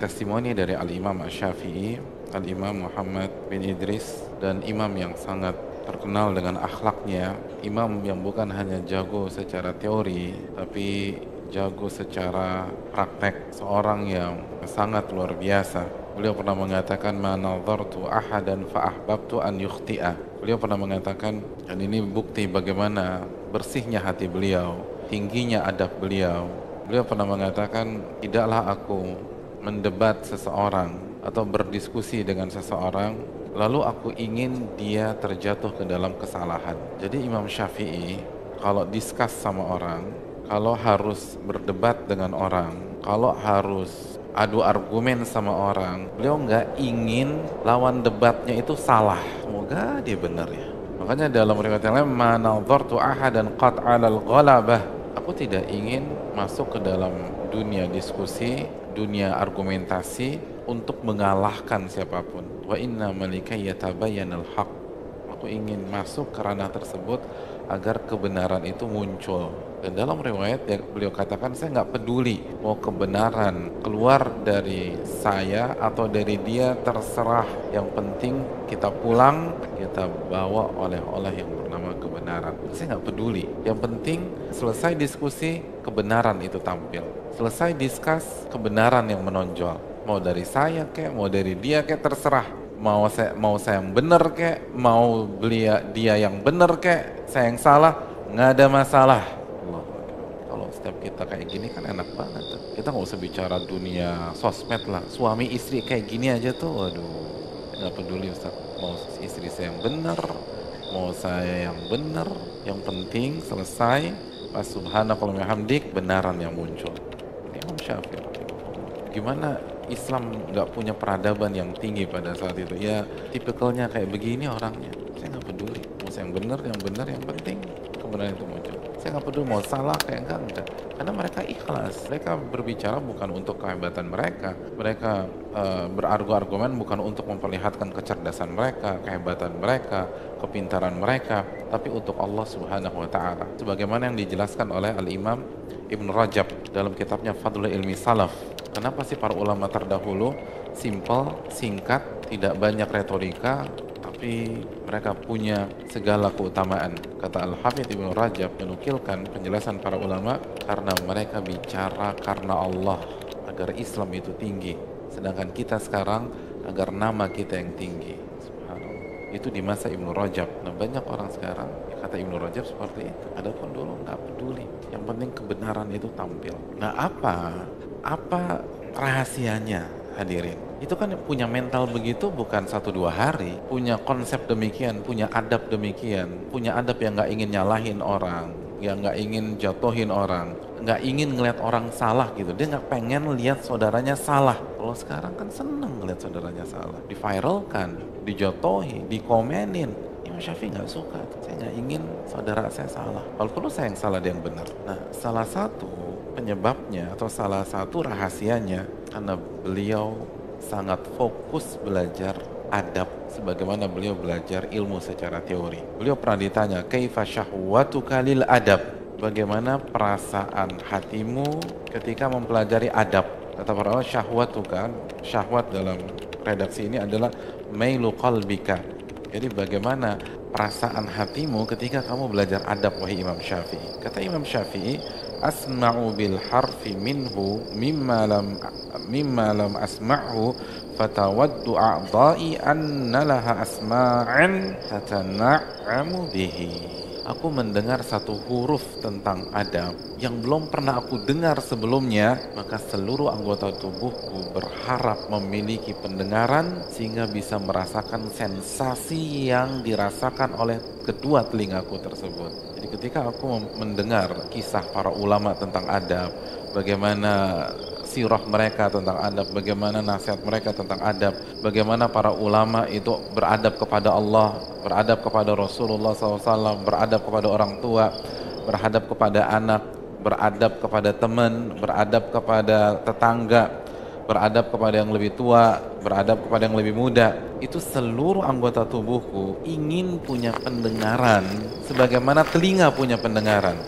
Testimoni dari Al-Imam Asy-Syafi'i, Al-Imam Muhammad bin Idris, dan imam yang sangat terkenal dengan akhlaknya, imam yang bukan hanya jago secara teori tapi jago secara praktek, seorang yang sangat luar biasa. Beliau pernah mengatakan, "Ma nadhartu ahadan fa ahbabtu an yukhti'a." Beliau pernah mengatakan, dan ini bukti bagaimana bersihnya hati beliau, tingginya adab beliau. Beliau pernah mengatakan, "Tidaklah aku mendebat seseorang atau berdiskusi dengan seseorang lalu aku ingin dia terjatuh ke dalam kesalahan." Jadi Imam Syafi'i kalau diskus sama orang, kalau harus berdebat dengan orang, kalau harus adu argumen sama orang, beliau nggak ingin lawan debatnya itu salah. Semoga dia benar ya. Makanya dalam riwayat yang lain, "Ma nadhartu ahadan qad 'alal ghalabah." Aku tidak ingin masuk ke dalam dunia diskusi, dunia argumentasi untuk mengalahkan siapapun. Wa inna malikai yatabayyanal haq. Aku ingin masuk ke ranah tersebut agar kebenaran itu muncul. Dan dalam riwayat beliau katakan, saya nggak peduli mau kebenaran keluar dari saya atau dari dia, terserah. Yang penting kita pulang, kita bawa oleh-oleh yang bernama kebenaran. Saya nggak peduli. Yang penting selesai diskusi, kebenaran itu tampil. Selesai diskus, kebenaran yang menonjol. Mau dari saya kek, mau dari dia kek, terserah. Mau saya yang benar kek, mau dia yang benar kek, saya yang salah, nggak ada masalah. Allah. Kalau setiap kita kayak gini kan enak banget tuh. Kita nggak usah bicara dunia sosmed lah. Suami istri kayak gini aja tuh, waduh, nggak peduli Ustaz. Mau istri saya yang benar, mau saya yang benar, yang penting selesai. Pas subhanakallahumma wa bihamdik, benaran yang muncul. Ini Imam Syafi'i. Gimana Islam nggak punya peradaban yang tinggi pada saat itu? Ya tipikalnya kayak begini orangnya. Saya nggak peduli. Mau saya yang benar, yang penting kebenaran itu muncul. Saya nggak peduli mau salah kayak enggak. Karena mereka ikhlas. Mereka berbicara bukan untuk kehebatan mereka. Mereka berargumen bukan untuk memperlihatkan kecerdasan mereka, kehebatan mereka, kepintaran mereka, tapi untuk Allah Subhanahu wa taala. Sebagaimana yang dijelaskan oleh Al-Imam Ibn Rajab dalam kitabnya Fadlul Ilmi Salaf. Kenapa sih para ulama terdahulu simple, singkat, tidak banyak retorika, tapi mereka punya segala keutamaan? Kata Al-Hafidz Ibn Rajab menukilkan penjelasan para ulama, karena mereka bicara karena Allah, agar Islam itu tinggi. Sedangkan kita sekarang agar nama kita yang tinggi. Subhanallah. Itu di masa Ibn Rajab. Nah, banyak orang sekarang, kata Ibn Rajab seperti itu. Adapun dulu nggak peduli. Yang penting kebenaran itu tampil. Nah, apa rahasianya, hadirin? Itu kan punya mental begitu bukan 1-2 hari, punya konsep demikian, punya adab demikian, punya adab yang nggak ingin nyalahin orang, yang nggak ingin jatuhin orang, nggak ingin ngelihat orang salah gitu. Dia nggak pengen lihat saudaranya salah. Kalau sekarang kan seneng ngelihat saudaranya salah, diviralkan, dijatuhi, dikomenin. Imam Syafi'i nggak suka. Saya nggak ingin saudara saya salah. Kalau perlu saya yang salah, dia yang benar. Nah, salah satu penyebabnya atau salah satu rahasianya karena beliau sangat fokus belajar adab sebagaimana beliau belajar ilmu secara teori. Beliau pernah ditanya, "Kaifa syahwatuka lil adab?" Bagaimana perasaan hatimu ketika mempelajari adab? Kata para ulama, syahwatuka, syahwat dalam redaksi ini adalah mailu qalbika. Jadi bagaimana perasaan hatimu ketika kamu belajar adab, wahai Imam Syafi'i? Kata Imam Syafi'i, "Asma'u bil harfi minhu mimma lam asma'hu fatawaddu a'dha'i anna laha asma'an tatana'amu bihi." Aku mendengar satu huruf tentang adab yang belum pernah aku dengar sebelumnya, maka seluruh anggota tubuhku berharap memiliki pendengaran sehingga bisa merasakan sensasi yang dirasakan oleh kedua telingaku tersebut. Jadi ketika aku mendengar kisah para ulama tentang adab, bagaimana sirah mereka tentang adab, bagaimana nasihat mereka tentang adab, bagaimana para ulama itu beradab kepada Allah, beradab kepada Rasulullah SAW, beradab kepada orang tua, beradab kepada anak, beradab kepada teman, beradab kepada tetangga, beradab kepada yang lebih tua, beradab kepada yang lebih muda. Itu seluruh anggota tubuhku ingin punya pendengaran sebagaimana telinga punya pendengaran.